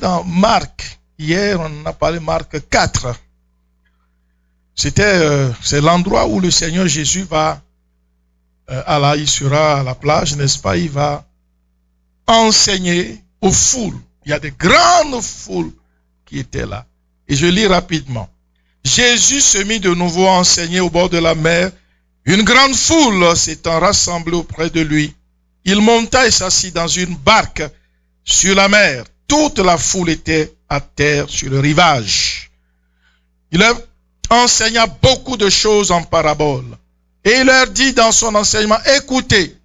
dans Marc. Hier, on a parlé Marc 4. C'est l'endroit où le Seigneur Jésus va, il sera à la plage, n'est-ce pas? Il va enseigner aux foules. Il y a des grandes foules qui étaient là. Et je lis rapidement. Jésus se mit de nouveau à enseigner au bord de la mer. Une grande foule s'étant rassemblée auprès de lui. Il monta et s'assit dans une barque sur la mer. Toute la foule était à terre sur le rivage. Il leur enseigna beaucoup de choses en paraboles. Et il leur dit dans son enseignement, écoutez,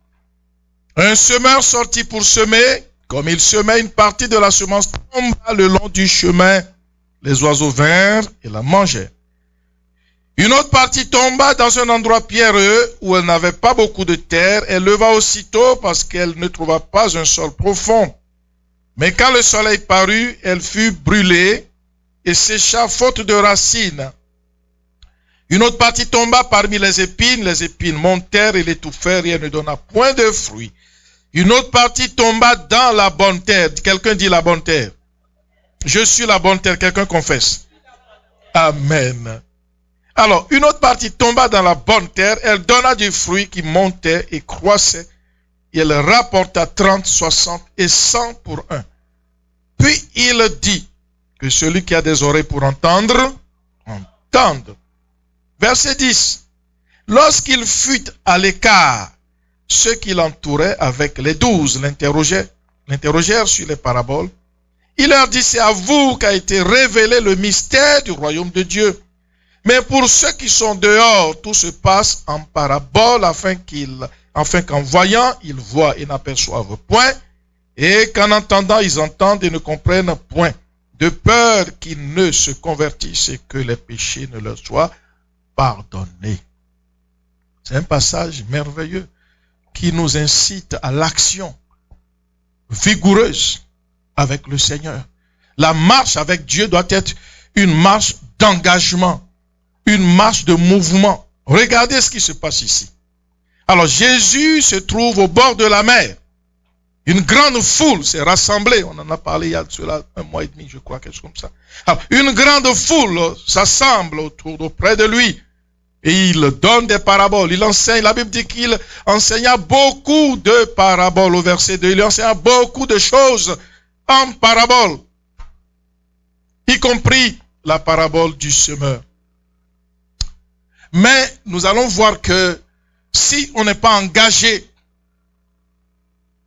un semeur sortit pour semer, comme il semait, une partie de la semence tomba le long du chemin. Les oiseaux vinrent et la mangèrent. Une autre partie tomba dans un endroit pierreux où elle n'avait pas beaucoup de terre. Elle leva aussitôt parce qu'elle ne trouva pas un sol profond. Mais quand le soleil parut, elle fut brûlée et sécha faute de racines. Une autre partie tomba parmi les épines montèrent et l'étouffèrent et elle ne donna point de fruits. Une autre partie tomba dans la bonne terre. Quelqu'un dit la bonne terre. Je suis la bonne terre. Quelqu'un confesse. Amen. Alors, une autre partie tomba dans la bonne terre. Elle donna du fruit qui montait et croissait. Et elle rapporta 30, 60 et 100 pour un. Puis il dit que celui qui a des oreilles pour entendre, entende. Verset 10. Lorsqu'il fut à l'écart, ceux qui l'entouraient avec les 12 l'interrogèrent sur les paraboles. Il leur dit, c'est à vous qu'a été révélé le mystère du royaume de Dieu. Mais pour ceux qui sont dehors, tout se passe en parabole afin qu'en voyant, ils voient et n'aperçoivent point, et qu'en entendant, ils entendent et ne comprennent point, de peur qu'ils ne se convertissent et que les péchés ne leur soient pardonnés. C'est un passage merveilleux qui nous incite à l'action vigoureuse avec le Seigneur. La marche avec Dieu doit être une marche d'engagement, une marche de mouvement. Regardez ce qui se passe ici. Alors Jésus se trouve au bord de la mer. Une grande foule s'est rassemblée. On en a parlé il y a cela 1 mois et demi, je crois, quelque chose comme ça. Alors, une grande foule s'assemble auprès de lui. Et il donne des paraboles. Il enseigne. La Bible dit qu'il enseigna beaucoup de paraboles au verset 2. Il enseigna beaucoup de choses en paraboles. Y compris la parabole du semeur. Mais nous allons voir que si on n'est pas engagé,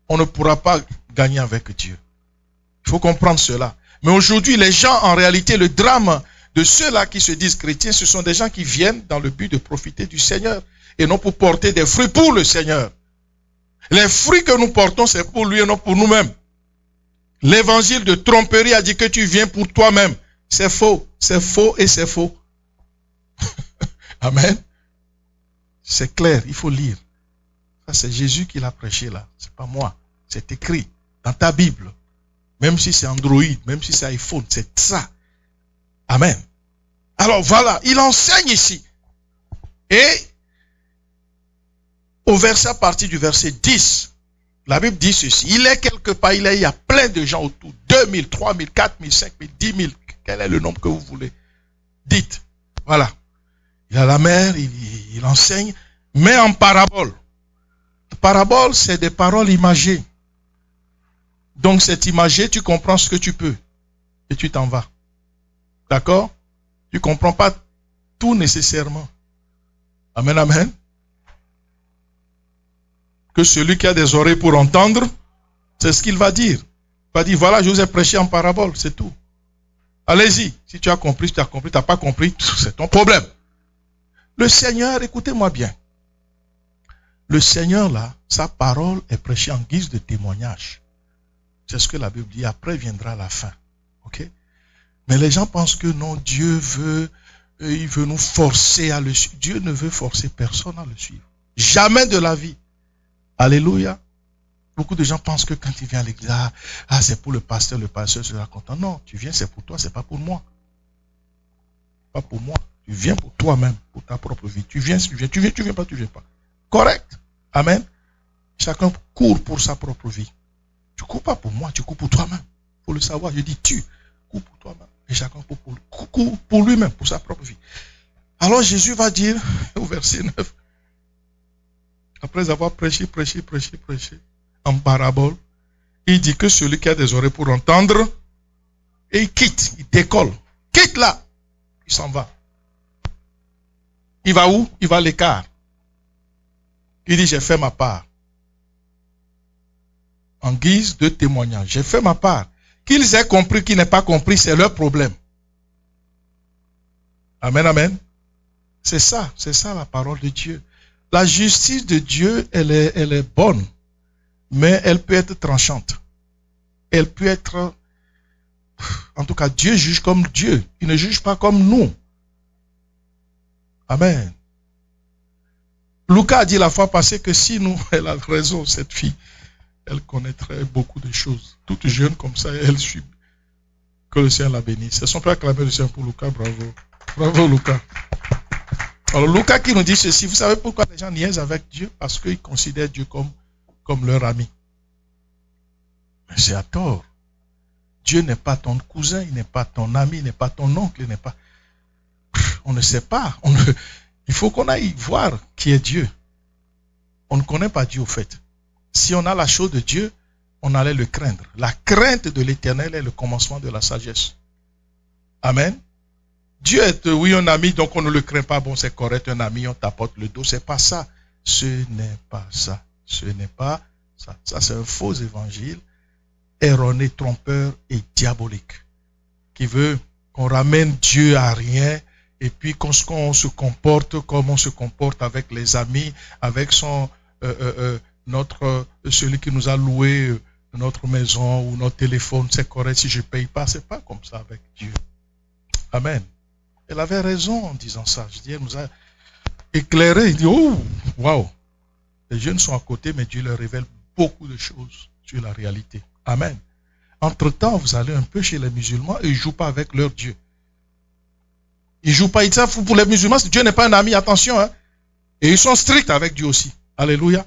on ne pourra pas gagner avec Dieu. Il faut comprendre cela. Mais aujourd'hui, les gens, en réalité, le drame de ceux-là qui se disent chrétiens, ce sont des gens qui viennent dans le but de profiter du Seigneur et non pour porter des fruits pour le Seigneur. Les fruits que nous portons, c'est pour lui et non pour nous-mêmes. L'évangile de tromperie a dit que tu viens pour toi-même. C'est faux et c'est faux. Amen. C'est clair, il faut lire. Ça, c'est Jésus qui l'a prêché là. C'est pas moi. C'est écrit dans ta Bible. Même si c'est Android, même si c'est iPhone, c'est ça. Amen. Alors voilà, il enseigne ici. Et au verset, à partir du verset 10, la Bible dit ceci. Il est quelque part, il y a plein de gens autour. 2000, 3000, 4000, 5000, 10 000. Quel est le nombre que vous voulez? Dites. Voilà. Il a la mer, il enseigne, mais en parabole. Parabole, c'est des paroles imagées. Donc c'est imagé, tu comprends ce que tu peux. Et tu t'en vas. D'accord? Tu ne comprends pas tout nécessairement. Amen, amen. Que celui qui a des oreilles pour entendre, c'est ce qu'il va dire. Il va dire, voilà, je vous ai prêché en parabole, c'est tout. Allez-y. Si tu as compris, si tu as compris, tu n'as pas compris, c'est ton problème. Le Seigneur, écoutez-moi bien. Le Seigneur, là, sa parole est prêchée en guise de témoignage. C'est ce que la Bible dit. Après viendra la fin. Ok? Mais les gens pensent que non, Dieu veut, il veut nous forcer à le suivre. Dieu ne veut forcer personne à le suivre. Jamais de la vie. Alléluia. Beaucoup de gens pensent que quand il vient à l'église, c'est pour le pasteur sera content. Non, tu viens, c'est pour toi, c'est pas pour moi. Pas pour moi. Tu viens pour toi-même, pour ta propre vie. Tu viens, tu viens pas. Correct. Amen. Chacun court pour sa propre vie. Tu cours pas pour moi, tu cours pour toi-même. pour le savoir. Je dis tue. Coupe pour toi-même. Et chacun coupe pour lui-même, pour sa propre vie. Alors Jésus va dire au verset 9, après avoir prêché, en parabole, il dit que celui qui a des oreilles pour entendre, et il quitte, il décolle. Quitte là. Il s'en va. Il va où? Il va à l'écart. Il dit, j'ai fait ma part. En guise de témoignage. J'ai fait ma part. Qu'ils aient compris, qu'ils n'aient pas compris, c'est leur problème. Amen, amen. C'est ça la parole de Dieu. La justice de Dieu, elle est bonne, mais elle peut être tranchante. Elle peut être, en tout cas, Dieu juge comme Dieu. Il ne juge pas comme nous. Amen. Lucas a dit la fois passée que si nous, elle a raison, cette fille, elle connaîtrait beaucoup de choses. Toute jeune comme ça, elle suit. Que le Seigneur la bénisse. Est-ce qu'on peut acclamer le Seigneur pour Lucas? Bravo. Bravo, Lucas. Alors, Lucas qui nous dit ceci, vous savez pourquoi les gens niaisent avec Dieu? Parce qu'ils considèrent Dieu comme leur ami. Mais c'est à tort. Dieu n'est pas ton cousin, il n'est pas ton ami, il n'est pas ton oncle, il n'est pas... On ne sait pas. Il faut qu'on aille voir qui est Dieu. On ne connaît pas Dieu au fait. Si on a la chose de Dieu, on allait le craindre. La crainte de l'Éternel est le commencement de la sagesse. Amen. Dieu est, oui, un ami, donc on ne le craint pas. Bon, c'est correct, un ami, on tapote le dos. C'est pas ça. Ce n'est pas ça. Ce n'est pas ça. Ça, c'est un faux évangile, erroné, trompeur et diabolique, qui veut qu'on ramène Dieu à rien, et puis qu'on se comporte comme on se comporte avec les amis, avec celui qui nous a loué notre maison ou notre téléphone. C'est correct si je ne paye pas. C'est pas comme ça avec Dieu. Amen. Elle avait raison en disant ça. Je dis, elle nous a éclairé. Il dit, oh, waouh. Les jeunes sont à côté, mais Dieu leur révèle beaucoup de choses sur la réalité. Amen. Entre-temps, vous allez un peu chez les musulmans et ils ne jouent pas avec leur Dieu. Ils ne jouent pas. Ils disent, pour les musulmans, Dieu n'est pas un ami, attention. Hein. Et ils sont stricts avec Dieu aussi. Alléluia.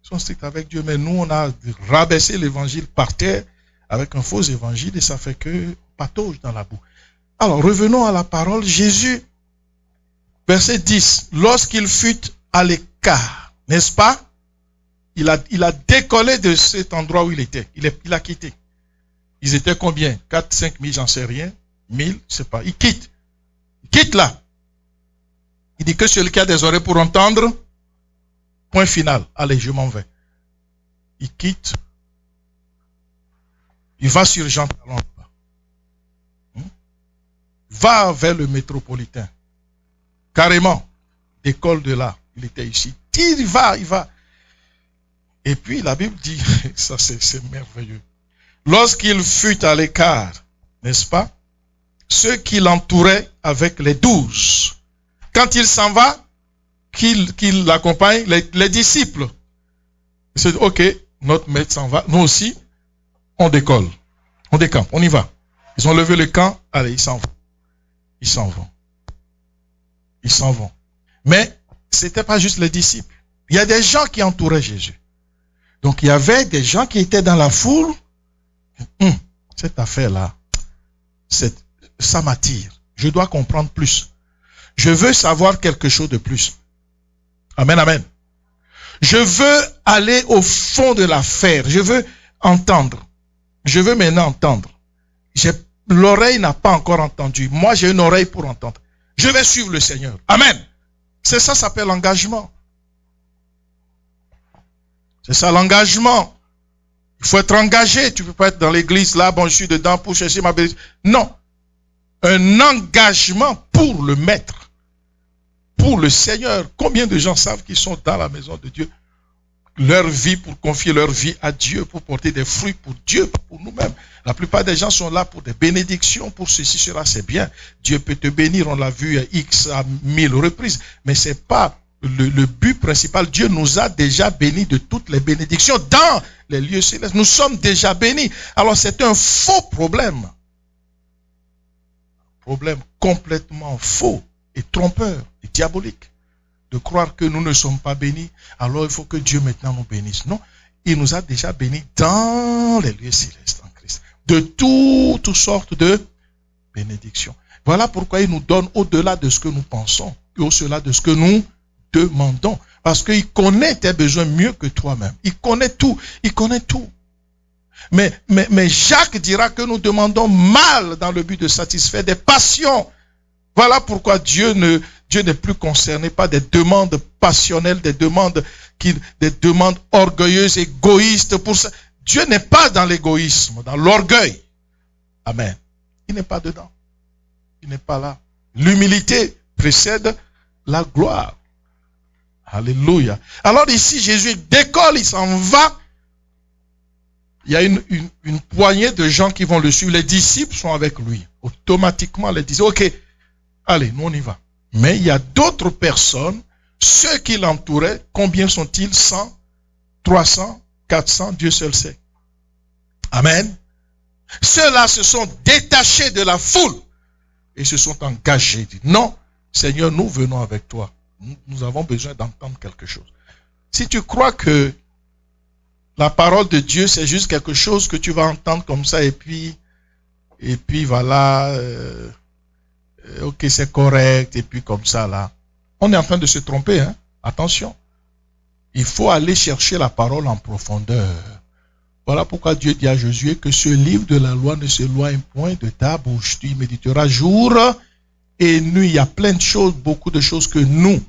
Ils sont stricts avec Dieu. Mais nous, on a rabaissé l'évangile par terre avec un faux évangile et ça fait que patauge dans la boue. Alors, revenons à la parole. Jésus, verset 10, lorsqu'il fut à l'écart, n'est-ce pas? Il a décollé de cet endroit où il était. Il a quitté. Ils étaient combien? 4, 5 000, j'en sais rien. 1000, je ne sais pas. Il quitte. Il quitte là. Il dit que celui qui a des oreilles pour entendre, point final. Allez, je m'en vais. Il quitte. Il va sur Jean Talon. Va vers le métropolitain. Carrément. Décolle de là. Il était ici. Il va. Et puis la Bible dit, ça c'est merveilleux. Lorsqu'il fut à l'écart, n'est-ce pas? Ceux qui l'entouraient avec les 12. Quand il s'en va, qu'il l'accompagne, les disciples. Ils se disent, ok, notre maître s'en va. Nous aussi, on décolle. On décampe, on y va. Ils ont levé le camp, allez, ils s'en vont. Ils s'en vont. Ils s'en vont. Mais ce n'était pas juste les disciples. Il y a des gens qui entouraient Jésus. Donc il y avait des gens qui étaient dans la foule. Cette affaire-là, ça m'attire. Je dois comprendre plus. Je veux savoir quelque chose de plus. Amen, amen. Je veux aller au fond de l'affaire. Je veux entendre. Je veux maintenant entendre. L'oreille n'a pas encore entendu. Moi, j'ai une oreille pour entendre. Je vais suivre le Seigneur. Amen. C'est ça, ça s'appelle l'engagement. C'est ça, l'engagement. Il faut être engagé. Tu ne peux pas être dans l'église, là, bon, je suis dedans pour chercher ma bénédiction. Non. Un engagement pour le Maître. Pour le Seigneur. Combien de gens savent qu'ils sont dans la maison de Dieu? Leur vie, pour confier leur vie à Dieu, pour porter des fruits pour Dieu, pas pour nous-mêmes. La plupart des gens sont là pour des bénédictions, pour ceci, cela, c'est bien. Dieu peut te bénir, on l'a vu X à 1000 reprises, mais c'est pas le but principal. Dieu nous a déjà bénis de toutes les bénédictions dans les lieux célestes. Nous sommes déjà bénis. Alors c'est un faux problème. Problème complètement faux et trompeur et diabolique. De croire que nous ne sommes pas bénis, alors il faut que Dieu maintenant nous bénisse. Non, il nous a déjà bénis dans les lieux célestes en Christ. de toutes sortes de bénédictions. Voilà pourquoi il nous donne au-delà de ce que nous pensons et au-delà de ce que nous demandons. Parce qu'il connaît tes besoins mieux que toi-même. Il connaît tout. Il connaît tout. Mais Jacques dira que nous demandons mal dans le but de satisfaire des passions. Voilà pourquoi Dieu n'est plus concerné par des demandes passionnelles, des demandes orgueilleuses, égoïstes. Pour ça. Dieu n'est pas dans l'égoïsme, dans l'orgueil. Amen. Il n'est pas dedans. Il n'est pas là. L'humilité précède la gloire. Alléluia. Alors ici, Jésus décolle, il s'en va. Il y a une poignée de gens qui vont le suivre. Les disciples sont avec lui. Automatiquement, les disciples, ok, allez, nous on y va. Mais il y a d'autres personnes, ceux qui l'entouraient, combien sont-ils? 100, 300, 400, Dieu seul sait. Amen. Ceux-là se sont détachés de la foule et se sont engagés. Disent, non, Seigneur, nous venons avec toi. Nous avons besoin d'entendre quelque chose. Si tu crois que la parole de Dieu, c'est juste quelque chose que tu vas entendre comme ça et puis voilà, ok, c'est correct, et puis comme ça, là. On est en train de se tromper, hein. Attention. Il faut aller chercher la parole en profondeur. Voilà pourquoi Dieu dit à Josué que ce livre de la loi ne s'éloigne point de ta bouche. Tu y méditeras jour et nuit. Il y a plein de choses, beaucoup de choses que nous,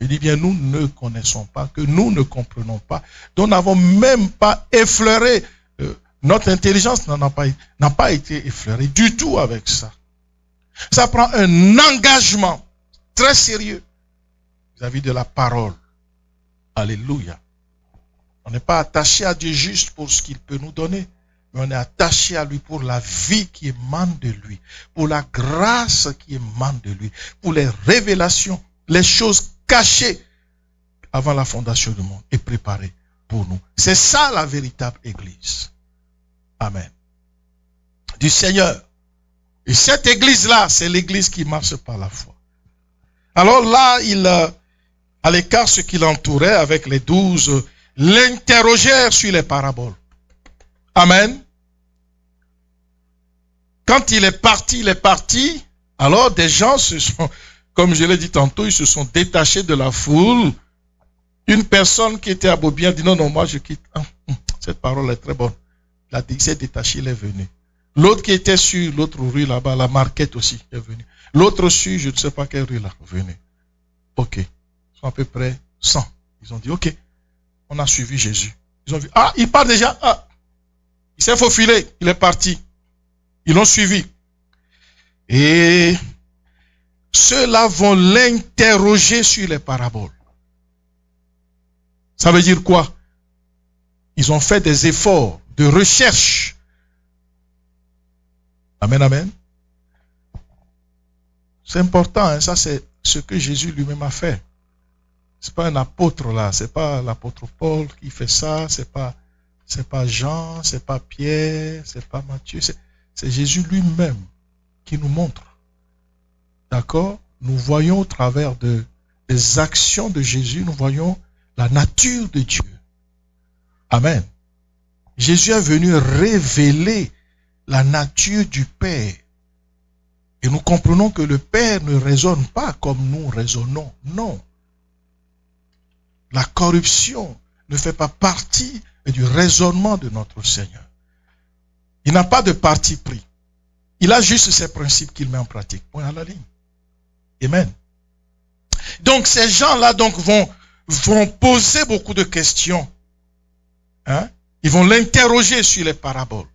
il dit bien, nous ne connaissons pas, que nous ne comprenons pas, dont nous n'avons même pas effleuré. Notre intelligence n'a pas été effleurée du tout avec ça. Ça prend un engagement très sérieux vis-à-vis de la parole. Alléluia. On n'est pas attaché à Dieu juste pour ce qu'il peut nous donner, mais on est attaché à lui pour la vie qui émane de lui, pour la grâce qui émane de lui, pour les révélations, les choses cachées avant la fondation du monde et préparées pour nous. C'est ça la véritable Église. Amen. Du Seigneur. Et cette Église-là, c'est l'Église qui marche par la foi. Alors là, à l'écart, ceux qui l'entouraient avec les 12, l'interrogèrent sur les paraboles. Amen. Quand il est parti, alors des gens se sont, comme je l'ai dit tantôt, ils se sont détachés de la foule. Une personne qui était à Beaubien dit non, moi je quitte. Cette parole est très bonne. Il s'est détaché, il est venu. L'autre qui était sur l'autre rue là-bas, la Marquette aussi, est venu. L'autre sur, je ne sais pas quelle rue là, venu. Ok. Ils sont à peu près 100. Ils ont dit, ok, on a suivi Jésus. Ils ont vu, il part déjà. Il s'est faufilé, il est parti. Ils l'ont suivi. Et ceux-là vont l'interroger sur les paraboles. Ça veut dire quoi? Ils ont fait des efforts de recherche. Amen, amen. C'est important, hein? Ça c'est ce que Jésus lui-même a fait. C'est pas un apôtre là, c'est pas l'apôtre Paul qui fait ça, c'est pas Jean, c'est pas Pierre, c'est pas Matthieu, c'est Jésus lui-même qui nous montre. D'accord? Nous voyons au travers des actions de Jésus, nous voyons la nature de Dieu. Amen. Jésus est venu révéler la nature du Père. Et nous comprenons que le Père ne raisonne pas comme nous raisonnons. Non. La corruption ne fait pas partie du raisonnement de notre Seigneur. Il n'a pas de parti pris. Il a juste ses principes qu'il met en pratique. Point à la ligne. Amen. Donc ces gens-là vont poser beaucoup de questions. Hein? Ils vont l'interroger sur les paraboles.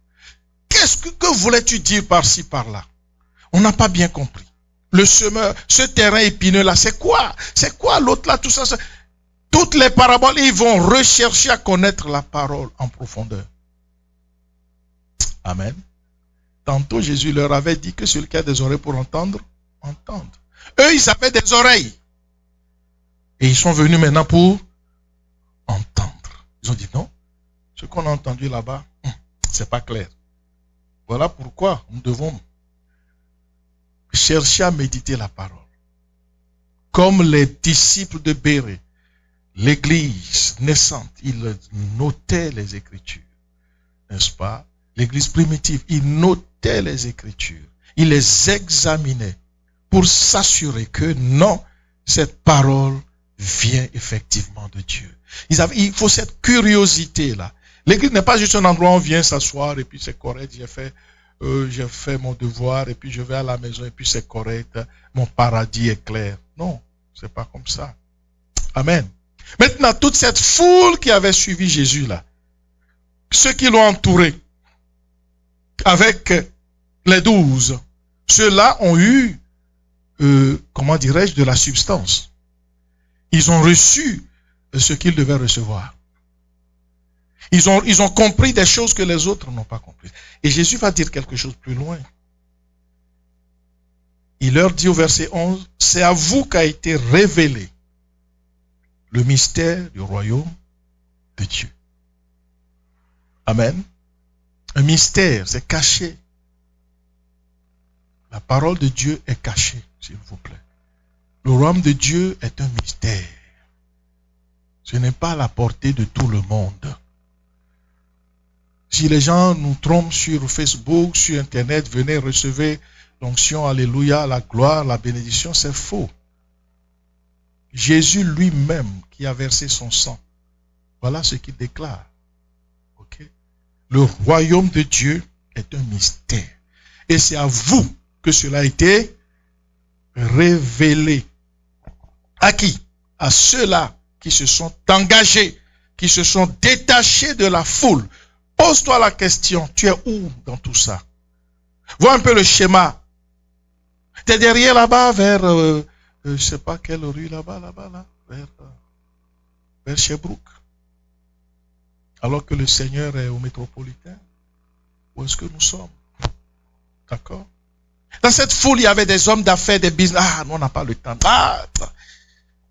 Que voulais-tu dire par-ci, par-là? On n'a pas bien compris. Le semeur, ce terrain épineux là, c'est quoi? C'est quoi l'autre là, tout ça? Toutes les paraboles, ils vont rechercher à connaître la parole en profondeur. Amen. Tantôt, Jésus leur avait dit que celui qui a des oreilles pour entendre, entende. Eux, ils avaient des oreilles. Et ils sont venus maintenant pour entendre. Ils ont dit non, ce qu'on a entendu là-bas, c'est pas clair. Voilà pourquoi nous devons chercher à méditer la parole. Comme les disciples de Bérée, l'église naissante, ils notaient les Écritures, n'est-ce pas? l'église primitive, ils notaient les Écritures. Ils les examinaient pour s'assurer que non, cette parole vient effectivement de Dieu. Il faut cette curiosité-là. L'église n'est pas juste un endroit où on vient s'asseoir et puis c'est correct, j'ai fait mon devoir et puis je vais à la maison et puis c'est correct, mon paradis est clair. Non, c'est pas comme ça. Amen. Maintenant, toute cette foule qui avait suivi Jésus là, ceux qui l'ont entouré avec les 12, ceux-là ont eu, comment dirais-je, de la substance. Ils ont reçu ce qu'ils devaient recevoir. Ils ont compris des choses que les autres n'ont pas comprises. Et Jésus va dire quelque chose plus loin. Il leur dit au verset 11, c'est à vous qu'a été révélé le mystère du royaume de Dieu. Amen. Un mystère, c'est caché. La parole de Dieu est cachée, s'il vous plaît. Le royaume de Dieu est un mystère. Ce n'est pas à la portée de tout le monde. Si les gens nous trompent sur Facebook, sur Internet, venez recevoir l'onction, alléluia, la gloire, la bénédiction, c'est faux. Jésus lui-même qui a versé son sang, voilà ce qu'il déclare. Okay? Le royaume de Dieu est un mystère. Et c'est à vous que cela a été révélé. À qui? À ceux-là qui se sont engagés, qui se sont détachés de la foule. Pose-toi la question, tu es où dans tout ça? Vois un peu le schéma. Tu es derrière là-bas vers, je ne sais pas quelle rue là, vers Sherbrooke. Alors que le Seigneur est au métropolitain. Où est-ce que nous sommes? D'accord? Dans cette foule, il y avait des hommes d'affaires, des business. Ah, nous, on n'a pas le temps. Ah,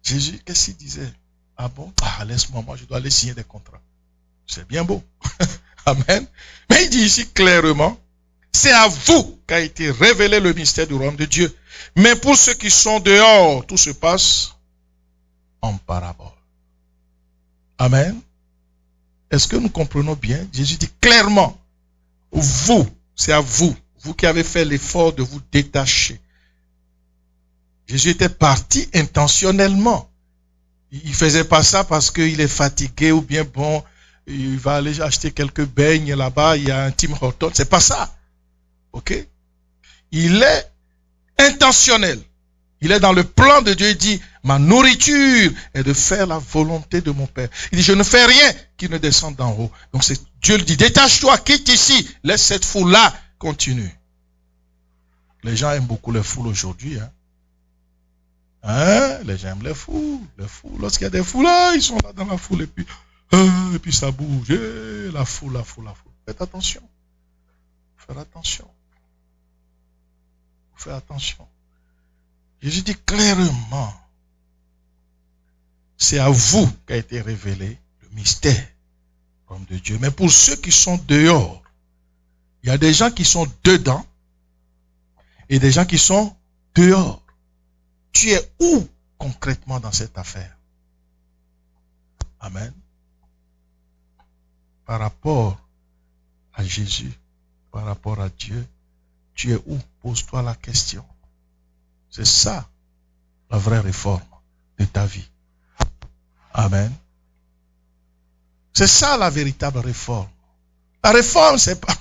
Jésus, qu'est-ce qu'il disait? Ah bon? Ah, laisse-moi, moi, je dois aller signer des contrats. C'est bien beau. Amen. Mais il dit ici clairement, c'est à vous qu'a été révélé le mystère du royaume de Dieu. Mais pour ceux qui sont dehors, tout se passe en parabole. Amen. Est-ce que nous comprenons bien? Jésus dit clairement, vous, c'est à vous, vous qui avez fait l'effort de vous détacher. Jésus était parti intentionnellement. Il faisait pas ça parce qu'il est fatigué ou bien bon, il va aller acheter quelques beignes là-bas, il y a un Tim Hortons. C'est pas ça. Ok? Il est intentionnel. Il est dans le plan de Dieu. Il dit, ma nourriture est de faire la volonté de mon Père. Il dit, je ne fais rien qui ne descende d'en haut. Donc Dieu le dit, détache-toi, quitte ici, laisse cette foule-là, continue. Les gens aiment beaucoup les foules aujourd'hui. Les gens aiment les foules. Lorsqu'il y a des foules, ils sont là dans la foule et puis ça bouge. La foule. Faites attention. Faites attention. Jésus dit clairement, c'est à vous qu'a été révélé le mystère de Dieu. Mais pour ceux qui sont dehors, il y a des gens qui sont dedans et des gens qui sont dehors. Tu es où concrètement dans cette affaire? Amen. Par rapport à Jésus, par rapport à Dieu, tu es où? Pose-toi la question. C'est ça, la vraie réforme de ta vie. Amen. C'est ça la véritable réforme. La réforme, c'est pas...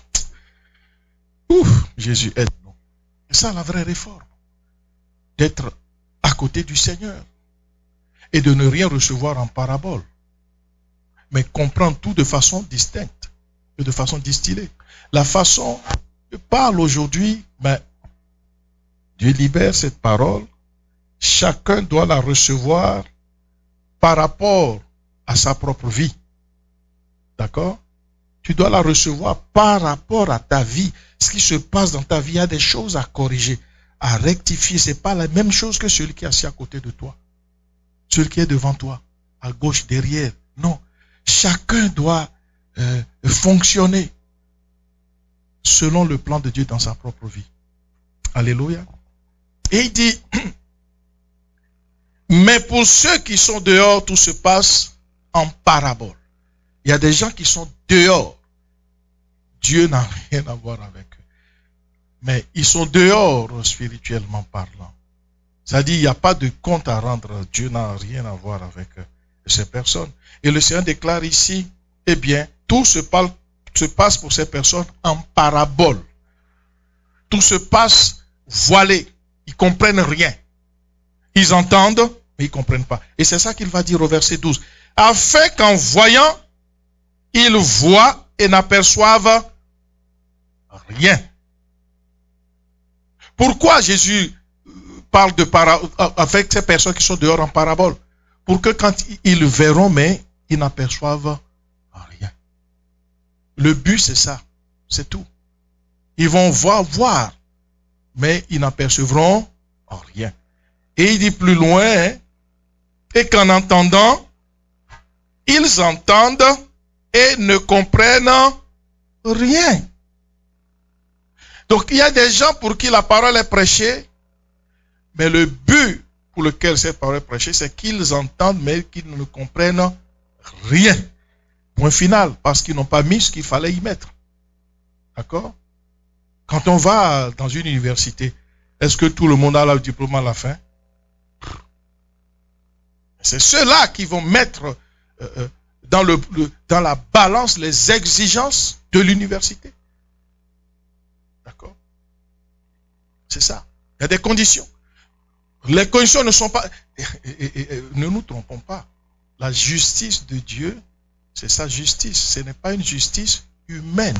Jésus aide-nous. C'est ça la vraie réforme. D'être à côté du Seigneur. Et de ne rien recevoir en parabole. Mais comprendre tout de façon distincte. Et de façon distillée. La façon, je parle aujourd'hui, mais Dieu libère cette parole. Chacun doit la recevoir par rapport à sa propre vie. D'accord? Tu dois la recevoir par rapport à ta vie. Ce qui se passe dans ta vie, il y a des choses à corriger, à rectifier. Ce n'est pas la même chose que celui qui est assis à côté de toi. Celui qui est devant toi, à gauche, derrière. Non. Chacun doit fonctionner selon le plan de Dieu dans sa propre vie. Alléluia. Et il dit, mais pour ceux qui sont dehors, tout se passe en parabole. Il y a des gens qui sont dehors. Dieu n'a rien à voir avec eux. Mais ils sont dehors spirituellement parlant. C'est-à-dire, il n'y a pas de compte à rendre. Dieu n'a rien à voir avec ces personnes. Et le Seigneur déclare ici, eh bien, tout se passe pour ces personnes en parabole. Tout se passe voilé. Ils ne comprennent rien. Ils entendent, mais ils ne comprennent pas. Et c'est ça qu'il va dire au verset 12. Afin qu'en voyant, ils voient et n'aperçoivent rien. Pourquoi Jésus parle avec ces personnes qui sont dehors en parabole? Pour que quand ils verront, mais ils n'aperçoivent rien. Le but, c'est ça. C'est tout. Ils vont voir, mais ils n'apercevront rien. Et il dit plus loin, et qu'en entendant, ils entendent et ne comprennent rien. Donc il y a des gens pour qui la parole est prêchée, mais le but pour lequel cette parole est prêchée, c'est qu'ils entendent, mais qu'ils ne comprennent rien. Point final, parce qu'ils n'ont pas mis ce qu'il fallait y mettre. D'accord? Quand on va dans une université, est-ce que tout le monde a le diplôme à la fin? C'est ceux-là qui vont mettre dans la balance les exigences de l'université. D'accord? C'est ça. Il y a des conditions. Les conditions ne sont pas... ne nous trompons pas. La justice de Dieu, c'est sa justice. Ce n'est pas une justice humaine.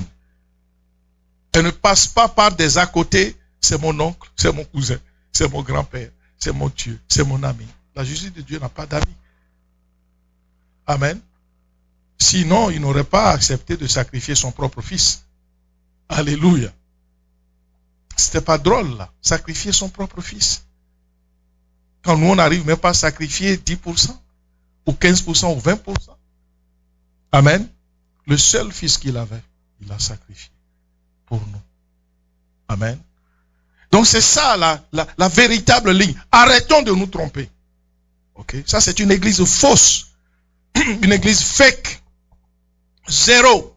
Elle ne passe pas par des à côté. C'est mon oncle, c'est mon cousin, c'est mon grand-père, c'est mon Dieu, c'est mon ami. La justice de Dieu n'a pas d'amis. Amen. Sinon, il n'aurait pas accepté de sacrifier son propre fils. Alléluia. C'était pas drôle là, sacrifier son propre fils. Quand nous on n'arrive même pas à sacrifier 10%, ou 15%, ou 20%. Amen. Le seul fils qu'il avait, il l'a sacrifié pour nous. Amen. Donc c'est ça la véritable ligne. Arrêtons de nous tromper. Ok? Ça c'est une église fausse. Une église fake. Zéro.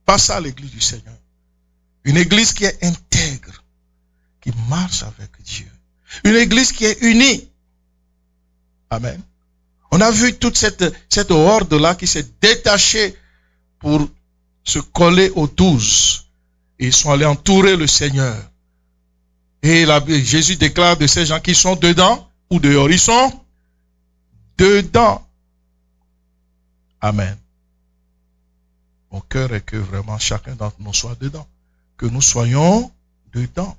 Pas ça l'église du Seigneur. Une église qui est intègre. Qui marche avec Dieu. Une église qui est unie. Amen. On a vu toute cette horde-là qui s'est détachée pour se coller aux 12. Et ils sont allés entourer le Seigneur. Et Jésus déclare de ces gens qui sont dedans ou dehors. Ils sont dedans. Amen. Mon cœur est que vraiment chacun d'entre nous soit dedans. Que nous soyons dedans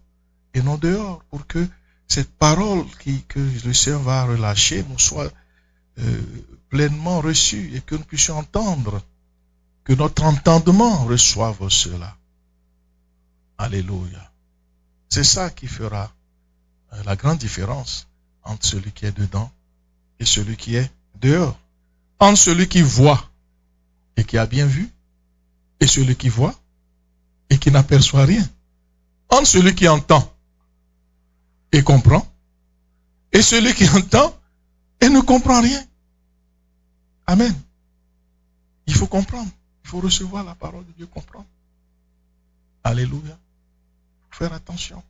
et non dehors. Pour que cette parole que le Seigneur va relâcher nous soit pleinement reçue et que nous puissions entendre. Que notre entendement reçoive cela. Alléluia. C'est ça qui fera la grande différence entre celui qui est dedans et celui qui est dehors. Entre celui qui voit et qui a bien vu et celui qui voit et qui n'aperçoit rien. Entre celui qui entend et comprend et celui qui entend et ne comprend rien. Amen. Il faut comprendre. Il faut recevoir la parole de Dieu, comprendre. Alléluia. Faire attention.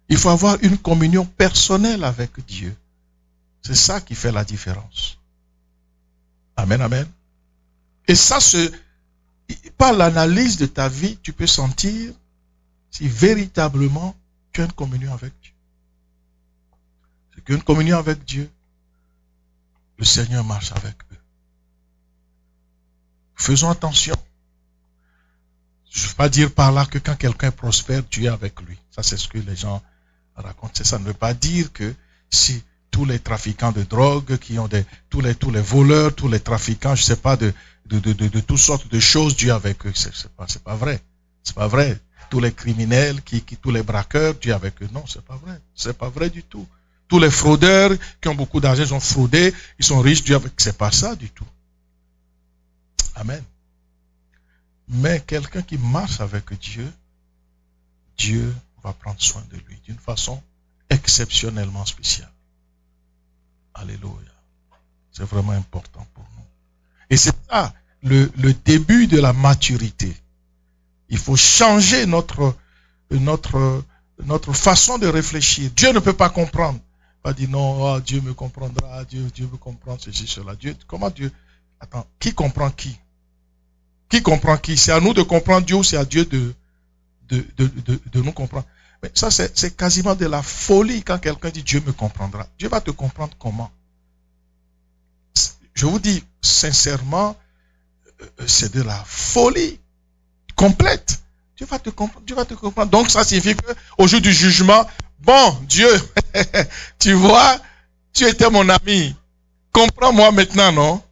Il faut avoir une communion personnelle avec Dieu. C'est ça qui fait la différence. Amen, amen. Et ça, par l'analyse de ta vie, tu peux sentir si véritablement tu as une communion avec Dieu. C'est qu'une communion avec Dieu, le Seigneur marche avec eux. Faisons attention. Je ne veux pas dire par là que quand quelqu'un prospère, Dieu est avec lui. Ça, c'est ce que les gens racontent. Ça ne veut pas dire que si tous les trafiquants de drogue, tous les voleurs, tous les trafiquants, je ne sais pas, de toutes sortes de choses, Dieu est avec eux. C'est pas vrai. C'est pas vrai. Tous les criminels, tous les braqueurs, Dieu est avec eux. Non, c'est pas vrai. C'est pas vrai du tout. Tous les fraudeurs qui ont beaucoup d'argent, ils ont fraudé, ils sont riches, Dieu est avec eux. C'est pas ça du tout. Amen. Mais quelqu'un qui marche avec Dieu, Dieu va prendre soin de lui d'une façon exceptionnellement spéciale. Alléluia. C'est vraiment important pour nous. Et c'est ça, le début de la maturité. Il faut changer notre façon de réfléchir. Dieu ne peut pas comprendre. Pas dire non, Dieu me comprendra, Dieu me comprend, ceci, cela. Comment Dieu? Attends, qui comprend qui? Qui comprend qui? C'est à nous de comprendre Dieu ou c'est à Dieu de nous comprendre? Mais ça, c'est quasiment de la folie quand quelqu'un dit Dieu me comprendra. Dieu va te comprendre comment? Je vous dis sincèrement, c'est de la folie complète. Dieu va te comprendre. Donc ça signifie qu'au jour du jugement, bon, Dieu, tu vois, tu étais mon ami. Comprends-moi maintenant, non?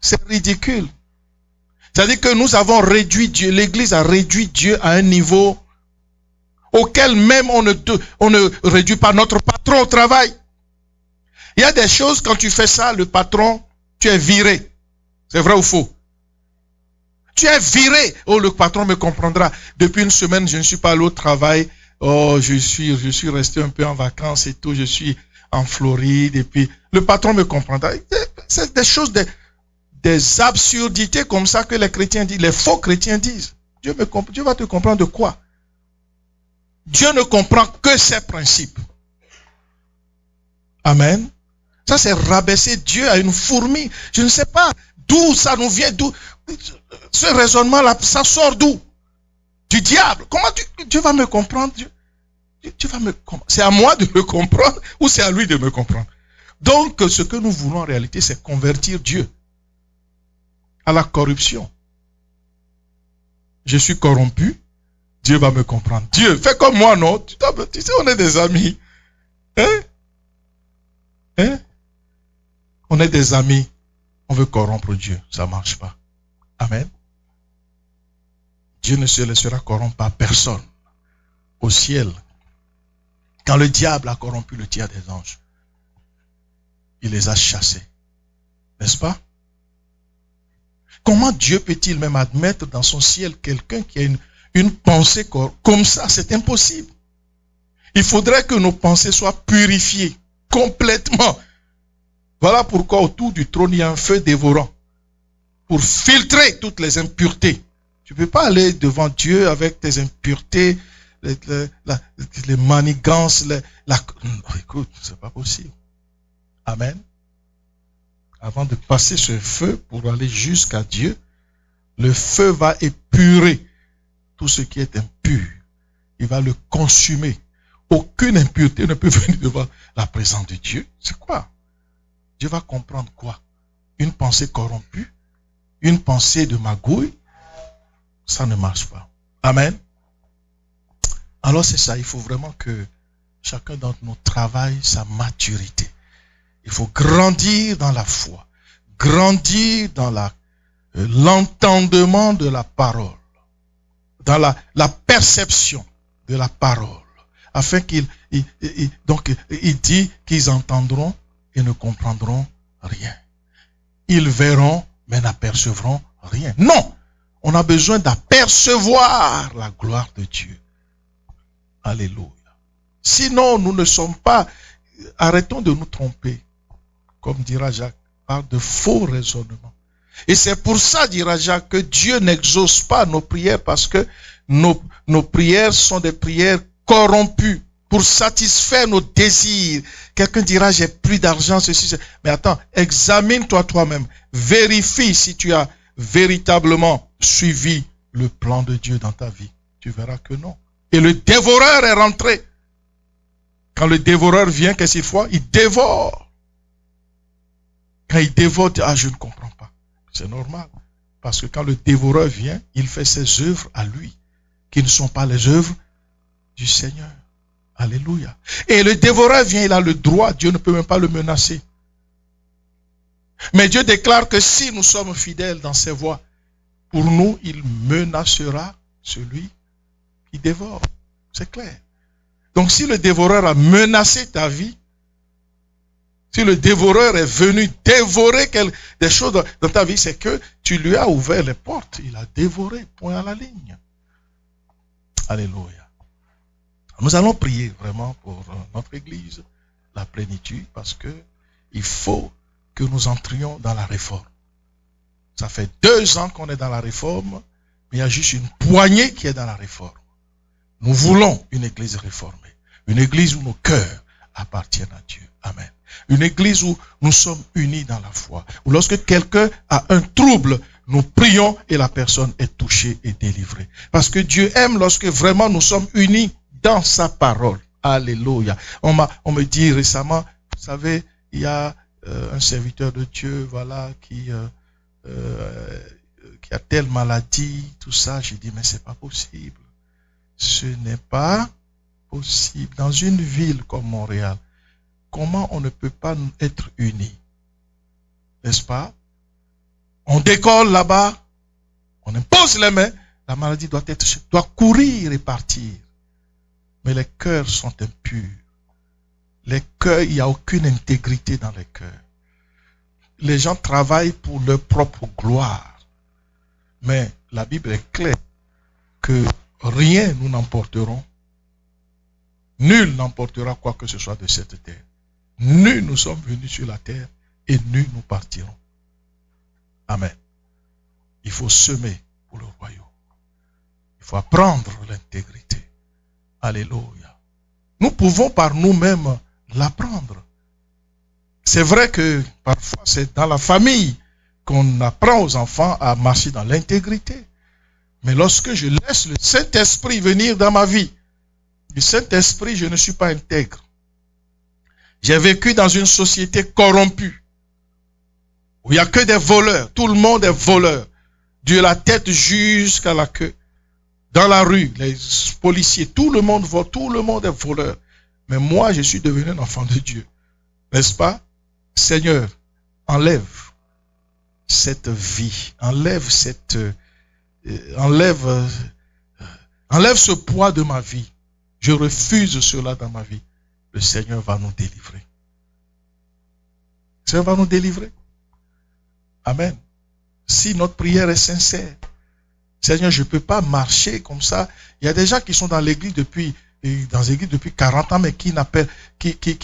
C'est ridicule. C'est-à-dire que nous avons réduit Dieu, l'Église a réduit Dieu à un niveau auquel même on ne réduit pas notre patron au travail. Il y a des choses, quand tu fais ça, le patron, tu es viré. C'est vrai ou faux? Tu es viré. Oh, le patron me comprendra. Depuis une semaine, je ne suis pas allé au travail. Oh, je suis resté un peu en vacances et tout. Je suis en Floride et puis le patron me comprendra. C'est des choses, des absurdités comme ça que les chrétiens disent, les faux chrétiens disent. Dieu va te comprendre de quoi? Dieu ne comprend que ses principes. Amen. Ça, c'est rabaisser Dieu à une fourmi. Je ne sais pas d'où ça nous vient, d'où ce raisonnement-là, ça sort d'où? Du diable. Comment Dieu va me comprendre? C'est à moi de me comprendre ou c'est à lui de me comprendre? Donc, ce que nous voulons en réalité, c'est convertir Dieu à la corruption. Je suis corrompu, Dieu va me comprendre. Dieu, fais comme moi, non? Tu sais, on est des amis. Hein? On est des amis. On veut corrompre Dieu. Ça ne marche pas. Amen. Dieu ne se laissera corrompre par personne. Au ciel, quand le diable a corrompu le tiers des anges, il les a chassés. N'est-ce pas? Comment Dieu peut-il même admettre dans son ciel quelqu'un qui a une pensée comme ça? C'est impossible. Il faudrait que nos pensées soient purifiées complètement. Voilà pourquoi autour du trône, il y a un feu dévorant pour filtrer toutes les impuretés. Tu ne peux pas aller devant Dieu avec tes impuretés, les manigances. Écoute, c'est pas possible. Amen. Avant de passer ce feu pour aller jusqu'à Dieu, le feu va épurer tout ce qui est impur. Il va le consumer. Aucune impureté ne peut venir devant la présence de Dieu. C'est quoi? Dieu va comprendre quoi? Une pensée corrompue? Une pensée de magouille? Ça ne marche pas. Amen. Alors c'est ça, il faut vraiment que chacun d'entre nous travaille sa maturité. Il faut grandir dans la foi, grandir dans l'entendement de la parole, dans la perception de la parole, afin il dit qu'ils entendront et ne comprendront rien. Ils verront mais n'apercevront rien. Non, on a besoin d'apercevoir la gloire de Dieu. Alléluia. Sinon, nous ne sommes pas, arrêtons de nous tromper, comme dira Jacques, par de faux raisonnements. Et c'est pour ça, dira Jacques, que Dieu n'exauce pas nos prières parce que nos prières sont des prières corrompues pour satisfaire nos désirs. Quelqu'un dira, j'ai plus d'argent, ceci. Mais attends, examine-toi toi-même. Vérifie si tu as véritablement suivi le plan de Dieu dans ta vie. Tu verras que non. Et le dévoreur est rentré. Quand le dévoreur vient, qu'est-ce qu'il fait? Il dévore. Quand il dévore, je ne comprends pas. C'est normal. Parce que quand le dévoreur vient, il fait ses œuvres à lui, qui ne sont pas les œuvres du Seigneur. Alléluia. Et le dévoreur vient, il a le droit, Dieu ne peut même pas le menacer. Mais Dieu déclare que si nous sommes fidèles dans ses voies, pour nous, il menacera celui qui dévore. C'est clair. Donc si le dévoreur a menacé ta vie, si le dévoreur est venu dévorer des choses dans ta vie, c'est que tu lui as ouvert les portes. Il a dévoré, point à la ligne. Alléluia. Nous allons prier vraiment pour notre Église, la plénitude, parce que il faut que nous entrions dans la réforme. Ça fait 2 ans qu'on est dans la réforme Mais il y a juste une poignée qui est dans la réforme. Nous voulons une église réformée. Une église où nos cœurs appartiennent à Dieu. Amen. Une église où nous sommes unis dans la foi. Où lorsque quelqu'un a un trouble, nous prions et la personne est touchée et délivrée. Parce que Dieu aime lorsque vraiment nous sommes unis dans sa parole. Alléluia. On me dit récemment, vous savez, il y a un serviteur de Dieu, voilà, qui a telle maladie, tout ça. J'ai dit, mais c'est pas possible. Ce n'est pas possible. Dans une ville comme Montréal, comment on ne peut pas être unis? N'est-ce pas? On décolle là-bas, on impose les mains, la maladie doit courir et partir. Mais les cœurs sont impurs. Les cœurs, il n'y a aucune intégrité dans les cœurs. Les gens travaillent pour leur propre gloire. Mais la Bible est claire que rien nous n'emporterons. Nul n'emportera quoi que ce soit de cette terre. Nul nous sommes venus sur la terre et nul nous partirons. Amen. Il faut semer pour le royaume. Il faut apprendre l'intégrité. Alléluia. Nous pouvons par nous-mêmes l'apprendre. C'est vrai que parfois c'est dans la famille qu'on apprend aux enfants à marcher dans l'intégrité. Mais lorsque je laisse le Saint-Esprit venir dans ma vie, le Saint-Esprit, je ne suis pas intègre. J'ai vécu dans une société corrompue, où il n'y a que des voleurs. Tout le monde est voleur. De la tête jusqu'à la queue. Dans la rue, les policiers, tout le monde vole, tout le monde est voleur. Mais moi, je suis devenu un enfant de Dieu. N'est-ce pas? Seigneur, enlève cette vie, enlève ce poids de ma vie. Je refuse cela dans ma vie. Le Seigneur va nous délivrer. Le Seigneur va nous délivrer. Amen. Si notre prière est sincère. Seigneur, je ne peux pas marcher comme ça. Il y a des gens qui sont dans l'église depuis 40 ans, mais qui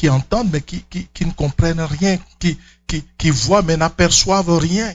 entendent, mais qui ne comprennent rien, qui voient, mais n'aperçoivent rien.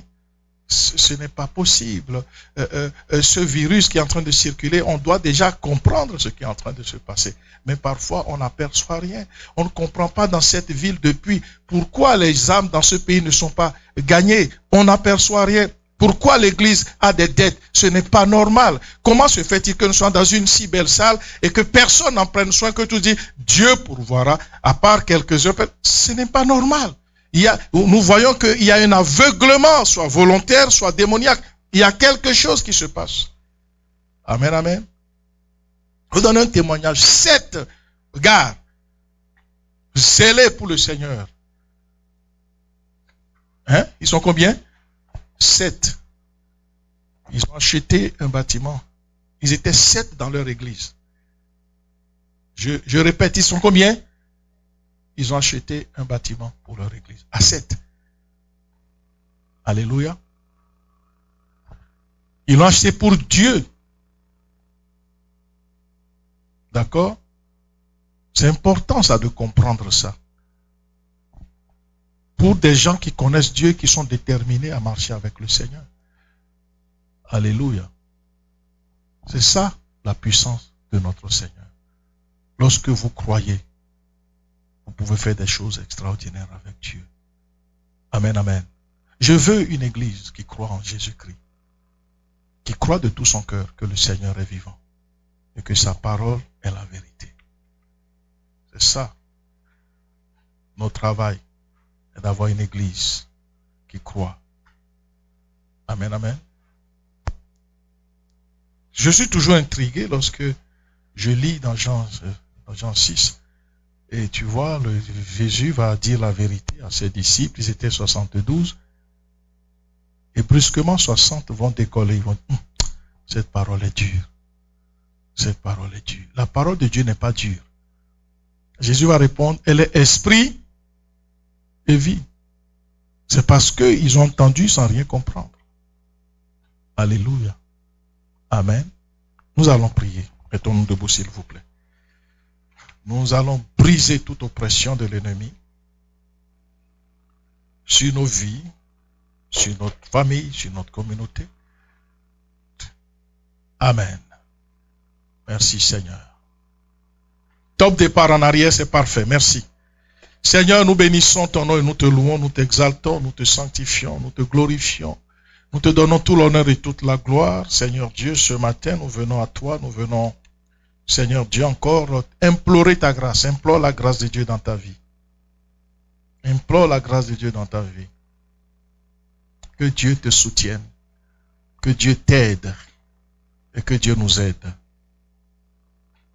Ce n'est pas possible. Ce virus qui est en train de circuler, on doit déjà comprendre ce qui est en train de se passer. Mais parfois, on n'aperçoit rien. On ne comprend pas dans cette ville depuis pourquoi les âmes dans ce pays ne sont pas gagnées. On n'aperçoit rien. Pourquoi l'église a des dettes? Ce n'est pas normal. Comment se fait-il que nous soyons dans une si belle salle et que personne n'en prenne soin, que tout dit Dieu pourvoira, à part quelques heures? Ce n'est pas normal. Nous voyons qu'il y a un aveuglement, soit volontaire, soit démoniaque. Il y a quelque chose qui se passe. Amen, amen. Je vous donne un témoignage. 7 gars zélés pour le Seigneur. Hein? Ils sont combien? 7. Ils ont acheté un bâtiment. Ils étaient 7 dans leur église. Je répète, ils sont combien? Ils ont acheté un bâtiment pour leur église. À 7. Alléluia. Ils l'ont acheté pour Dieu. D'accord? C'est important ça de comprendre ça. Pour des gens qui connaissent Dieu, qui sont déterminés à marcher avec le Seigneur. Alléluia. C'est ça la puissance de notre Seigneur. Lorsque vous croyez, vous pouvez faire des choses extraordinaires avec Dieu. Amen, amen. Je veux une église qui croit en Jésus-Christ, qui croit de tout son cœur que le Seigneur est vivant et que sa parole est la vérité. C'est ça notre travail, est d'avoir une église qui croit. Amen, amen. Je suis toujours intrigué lorsque je lis dans Jean 6. Et tu vois, Jésus va dire la vérité à ses disciples. Ils étaient 72. Et brusquement, 60 vont décoller. Ils vont dire, cette parole est dure. Cette parole est dure. La parole de Dieu n'est pas dure. Jésus va répondre, elle est esprit et vie. C'est parce qu'ils ont entendu sans rien comprendre. Alléluia. Amen. Nous allons prier. Mettons-nous debout, s'il vous plaît. Nous allons briser toute oppression de l'ennemi sur nos vies, sur notre famille, sur notre communauté. Amen. Merci Seigneur. Top départ en arrière, c'est parfait. Merci. Seigneur, nous bénissons ton nom et nous te louons, nous t'exaltons, nous te sanctifions, nous te glorifions. Nous te donnons tout l'honneur et toute la gloire. Seigneur Dieu, ce matin, nous venons à toi, nous venons, Seigneur Dieu, encore implorer ta grâce. Implore la grâce de Dieu dans ta vie. Implore la grâce de Dieu dans ta vie. Que Dieu te soutienne, que Dieu t'aide et que Dieu nous aide.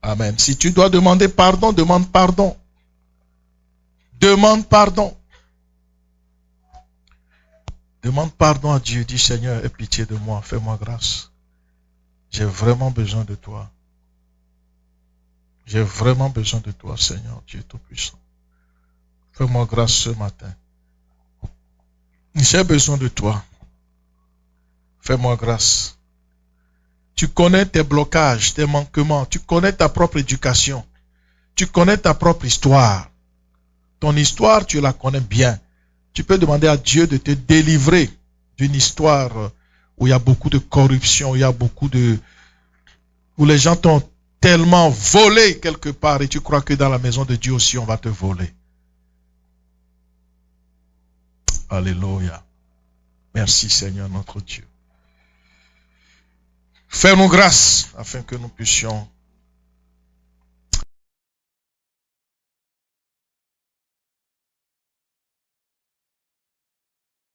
Amen. Si tu dois demander pardon, demande pardon. Demande pardon. Demande pardon à Dieu. Dis Seigneur, aie pitié de moi, fais-moi grâce. J'ai vraiment besoin de toi. J'ai vraiment besoin de toi, Seigneur Dieu Tout-Puissant. Fais-moi grâce ce matin. J'ai besoin de toi. Fais-moi grâce. Tu connais tes blocages, tes manquements. Tu connais ta propre éducation. Tu connais ta propre histoire. Ton histoire, tu la connais bien. Tu peux demander à Dieu de te délivrer d'une histoire où il y a beaucoup de corruption, où il y a beaucoup de... où les gens t'ont tellement volé quelque part et tu crois que dans la maison de Dieu aussi on va te voler. Alléluia. Merci Seigneur notre Dieu. Fais-nous grâce afin que nous puissions